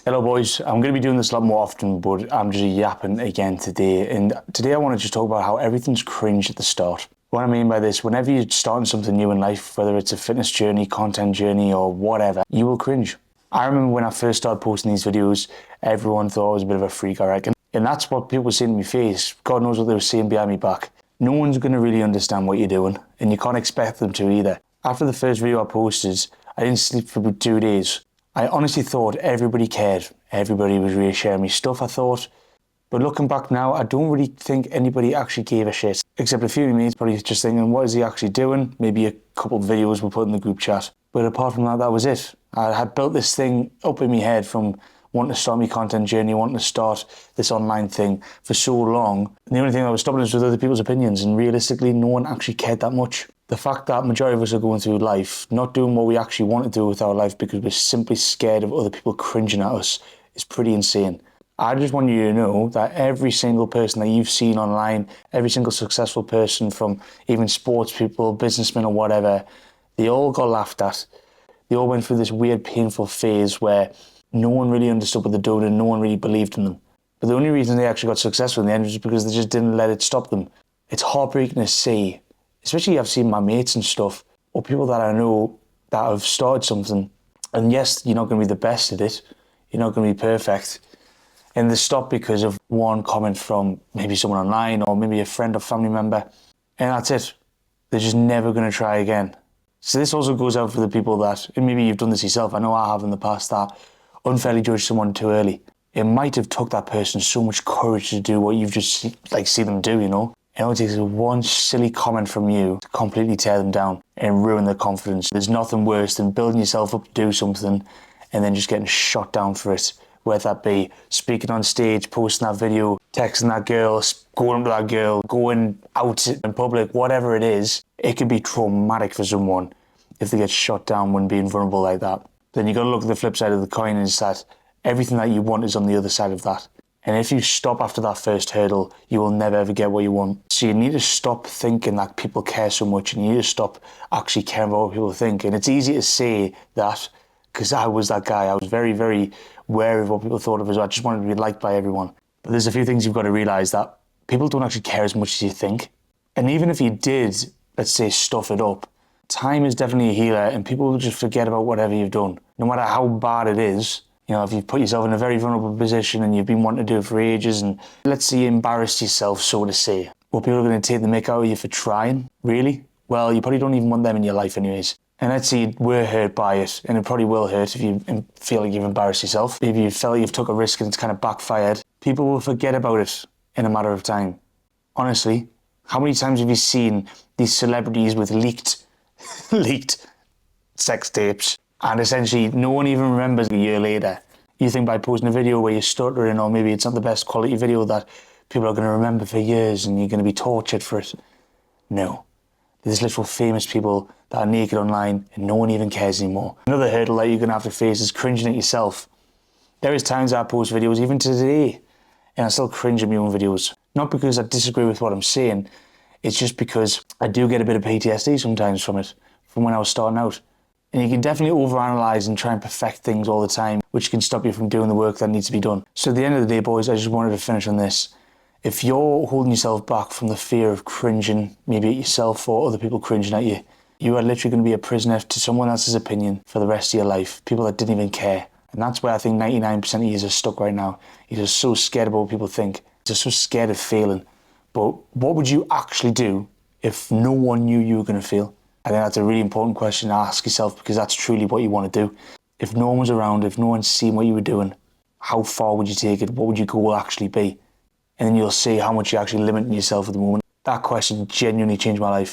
Hello boys, I'm going to be doing this a lot more often, but I'm just yapping again today. And today I want to just talk about how everything's cringe at the start. What I mean by this, whenever you're starting something new in life, whether it's a fitness journey, content journey, or whatever, you will cringe. I remember when I first started posting these videos, everyone thought I was a bit of a freak, I reckon. And that's what people were saying to my face. God knows what they were saying behind my back. No one's going to really understand what you're doing, and you can't expect them to either. After the first video I posted, I didn't sleep for about 2 days. I honestly thought everybody cared. Everybody was really sharing me stuff, I thought. But looking back now, I don't really think anybody actually gave a shit. Except a few of me probably just thinking, what is he actually doing? Maybe a couple of videos were put in the group chat. But apart from that, that was it. I had built this thing up in my head from wanting to start my content journey, wanting to start this online thing for so long. And the only thing that was stopping us was other people's opinions. And realistically, no one actually cared that much. The fact that majority of us are going through life, not doing what we actually want to do with our life because we're simply scared of other people cringing at us, is pretty insane. I just want you to know that every single person that you've seen online, every single successful person, from even sports people, businessmen or whatever, they all got laughed at. They all went through this weird, painful phase where no one really understood what they're doing and no one really believed in them. But the only reason they actually got successful in the end was because they just didn't let it stop them. It's heartbreaking to see. Especially I've seen my mates and stuff, or people that I know that have started something. And yes, you're not going to be the best at it. You're not going to be perfect. And they stop because of one comment from maybe someone online or maybe a friend or family member. And that's it. They're just never going to try again. So this also goes out for the people that, and maybe you've done this yourself, I know I have in the past, that unfairly judge someone too early. It might have took that person so much courage to do what you've just see them do, you know? It only takes one silly comment from you to completely tear them down and ruin their confidence. There's nothing worse than building yourself up to do something and then just getting shot down for it. Whether that be speaking on stage, posting that video, texting that girl, going up to that girl, going out in public, whatever it is, it could be traumatic for someone if they get shot down when being vulnerable like that. Then you got to look at the flip side of the coin, is that everything that you want is on the other side of that. And if you stop after that first hurdle, you will never ever get what you want. So you need to stop thinking that people care so much, and you need to stop actually caring about what people think. And it's easy to say that because I was that guy. I was very, very wary of what people thought of us. I just wanted to be liked by everyone. But there's a few things you've got to realise, that people don't actually care as much as you think. And even if you did, let's say, stuff it up, time is definitely a healer, and people will just forget about whatever you've done. No matter how bad it is. You know, if you've put yourself in a very vulnerable position and you've been wanting to do it for ages, and let's say you embarrassed yourself, so to say, well, people are going to take the mick out of you for trying, really? Well, you probably don't even want them in your life anyways. And let's say you were hurt by it, and it probably will hurt if you feel like you've embarrassed yourself. If you felt you've took a risk and it's kind of backfired, people will forget about it in a matter of time. Honestly, how many times have you seen these celebrities with leaked sex tapes? And essentially, no one even remembers a year later. You think by posting a video where you're stuttering, or maybe it's not the best quality video, that people are going to remember for years and you're going to be tortured for it. No. There's literal famous people that are naked online and no one even cares anymore. Another hurdle that you're going to have to face is cringing at yourself. There is times I post videos, even today, and I still cringe at my own videos. Not because I disagree with what I'm saying, it's just because I do get a bit of PTSD sometimes from it, from when I was starting out. And you can definitely overanalyze and try and perfect things all the time, which can stop you from doing the work that needs to be done. So at the end of the day, boys, I just wanted to finish on this. If you're holding yourself back from the fear of cringing, maybe at yourself or other people cringing at you, you are literally going to be a prisoner to someone else's opinion for the rest of your life. People that didn't even care. And that's where I think 99% of you are stuck right now. You're just so scared about what people think. You're so scared of failing. But what would you actually do if no one knew you were going to fail? I think that's a really important question to ask yourself, because that's truly what you want to do. If no one was around, if no one's seen what you were doing, how far would you take it? What would your goal actually be? And then you'll see how much you're actually limiting yourself at the moment. That question genuinely changed my life.